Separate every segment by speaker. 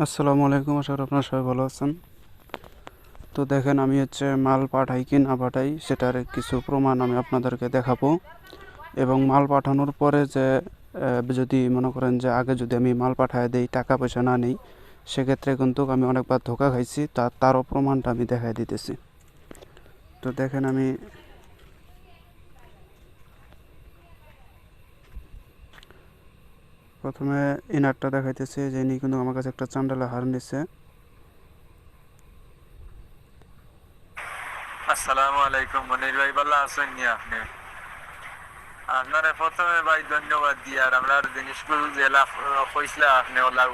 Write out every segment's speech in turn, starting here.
Speaker 1: আসসালামু আলাইকুম, আশা করি আপনারা সবাই ভালো আছেন। তো দেখেন, আমি মাল পাঠাই কি না পাঠাই সেটার কিছু প্রমাণ আমি আপনাদেরকে দেখাবো। এবং মাল পাঠানোর পরে যে যদি মনে করেন যে আগে যদি আমি মাল পাঠায় দেই, টাকা পয়সা না নিই, সেক্ষেত্রে কিন্তু আমি অনেকবার ধোকা খাইছি, তারও প্রমাণটা আমি দেখাই দিতেছি। তো দেখেন, আমি প্রথমে ইনারটা দেখাইতেছি যে ইনি কিন্তু আমার কাছে একটা চান্ডালা হার নিচ্ছে।
Speaker 2: আসসালামু আলাইকুম মনির ভাই, ভালো আছেন নি আপনি? আপনারে প্রথমে ভাই ধন্যবাদ দিয়ে আর আমরা জিনিসগুলো জেলা কইসলা আপনি ওলা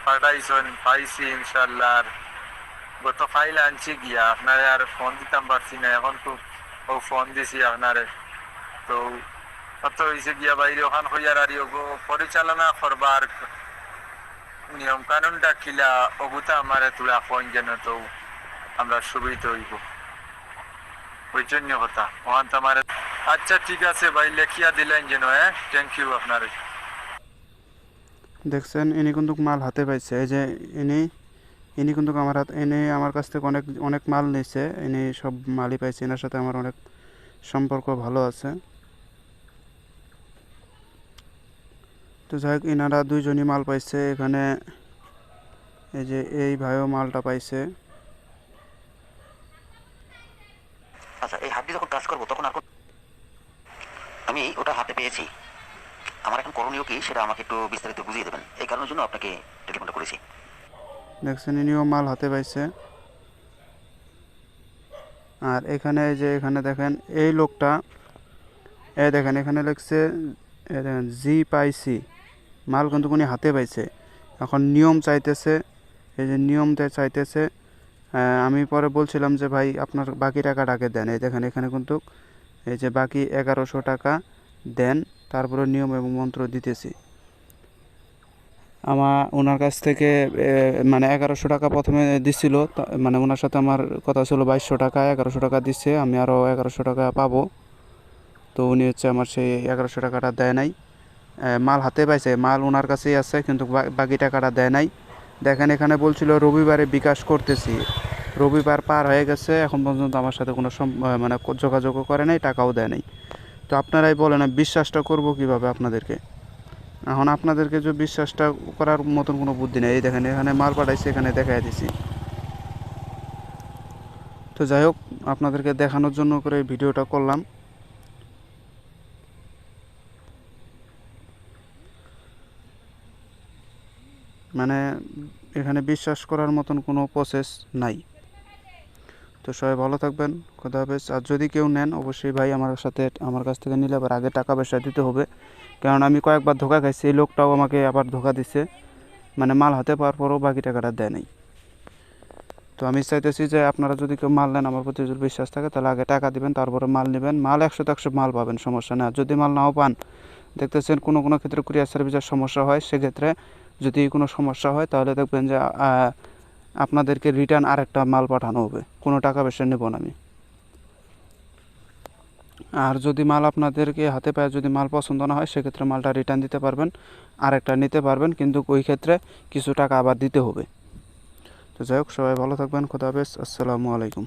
Speaker 2: পাঠাইছেন, পাইছি ইনশাল্লাহ। আর গত ফাইল আনছি গিয়া আপনারে আর ফোন দিতাম পারছি না, এখন তো ও ফোন দিছি আপনারে। তো কত হয়েছে গিয়া বাইরে ওখান হইয়ার আর পরিচালনা করবার নিয়ম কানুনটা কিলা অবুতা আমারে তুলা ফোন যেন তো আমরা সুবিধা হইব, ওই জন্য কথা ওখান তো আমার। আচ্ছা ঠিক আছে ভাই, লেখিয়া দিলেন যেন। হ্যাঁ, থ্যাংক ইউ আপনার।
Speaker 1: দেখছেন, ইনি কিন্তু মাল হাতে পাইছে। এই যে ইনি ইনি কিন্তু আমার কাছ থেকে অনেক অনেক মাল নিছে। ইনি সব মালই পাইছে, এনার সাথে আমার অনেক সম্পর্ক ভালো আছে। তো যাই হোক, এনারা দুইজনই মাল পাইছে এখানে। এই যে এই ভাইও মালটা পাইছে।
Speaker 3: আচ্ছা, এই হাত দিয়ে যখন কাজ করবো তখন আমি ওটা হাতে পেয়েছি। আমার এখন করণীয় কি সেটা আমাকে একটু বিস্তারিত বুঝিয়ে দেবেন, এই কারণের জন্য আপনাকে টেলিফোনটা করেছি।
Speaker 1: দেখছেন, ইনিও মাল হাতে পাইছে। আর এখানে এখানে দেখেন, এই লোকটা, দেখেন এখানে লিখছে জি পাইছি, মাল কিন্তু উনি হাতে পাইছে। এখন নিয়ম চাইতেছে, এই যে নিয়মটা চাইতেছে। আমি পরে বলছিলাম যে ভাই আপনার বাকি টাকাটা আগে দেন। এই দেখেন এখানে কিন্তু এই যে বাকি 1100 টাকা দেন, তারপরে নিয়ম এবং মন্ত্র দিতেছি। ওনার কাছ থেকে মানে 1100 টাকা প্রথমে দিছিল, মানে ওনার সাথে আমার কথা ছিল 2200 টাকা, 1100 টাকা দিচ্ছে, আমি আরও 1100 টাকা পাবো। তো উনি আমার সেই 1100 টাকাটা দেয় নাই। মাল হাতে পাইছে, মাল ওনার কাছেই আছে, কিন্তু বাকি টাকাটা দেয় নাই। দেখেন এখানে বলছিল রবিবারে বিকাশ করতেছি, রবিবার পার হয়ে গেছে, এখন পর্যন্ত আমার সাথে কোনো মানে যোগাযোগও করে নাই, টাকাও দেয় নাই। তো আপনারাই বলেন, বিশ্বাসটা করব কিভাবে আপনাদেরকে? এখন আপনাদেরকে যে বিশ্বাসটা করার মতন কোনো বুদ্ধি নেই। এই দেখেন এখানে মাল পাঠাইছে, এখানে দেখাই দিছি। তো যাই হোক, আপনাদেরকে দেখানোর জন্য করে ভিডিওটা করলাম। মানে এখানে বিশ্বাস করার মতন কোনো প্রসেস নাই। তো সবাই ভালো থাকবেন, খোদা হাফেজ। আর যদি কেউ নেন, অবশ্যই ভাই আমার কাছ থেকে নিলে আবার আগে টাকা পয়সা দিতে হবে, কারণ আমি কয়েকবার ধোকা খাইছি। এই লোকটাও আমাকে আবার ধোকা দিছে, মানে মাল হাতে পাওয়ার পরও বাকি টাকাটা দেয় নাই। তো আমি চাইতেছি যে আপনারা যদি কেউ মাল নেন, আমার প্রতি যদি বিশ্বাস থাকে, তাহলে আগে টাকা দিবেন, তারপরে মাল নেবেন। মাল 100-100 মাল পাবেন, সমস্যা নেই। আর যদি মাল নাও পান, দেখতেছেন কোনো কোনো ক্ষেত্রে কুরিয়ার সার্ভিসের সমস্যা হয়, সেক্ষেত্রে যদি কোনো সমস্যা হয় তাহলে দেখবেন যে আপনাদেরকে রিটার্ন আরেকটা মাল পাঠানো হবে, কোনো টাকা পয়সা নেব না আমি। আর যদি মাল আপনাদেরকে হাতে পায়ে যদি মাল পছন্দ না হয়, সেক্ষেত্রে মালটা রিটার্ন দিতে পারবেন, আরেকটা নিতে পারবেন, কিন্তু ওই ক্ষেত্রে কিছু টাকা আবার দিতে হবে। তো যাই হোক, সবাই ভালো থাকবেন, খোদা হাফেজ, আসসালামু আলাইকুম।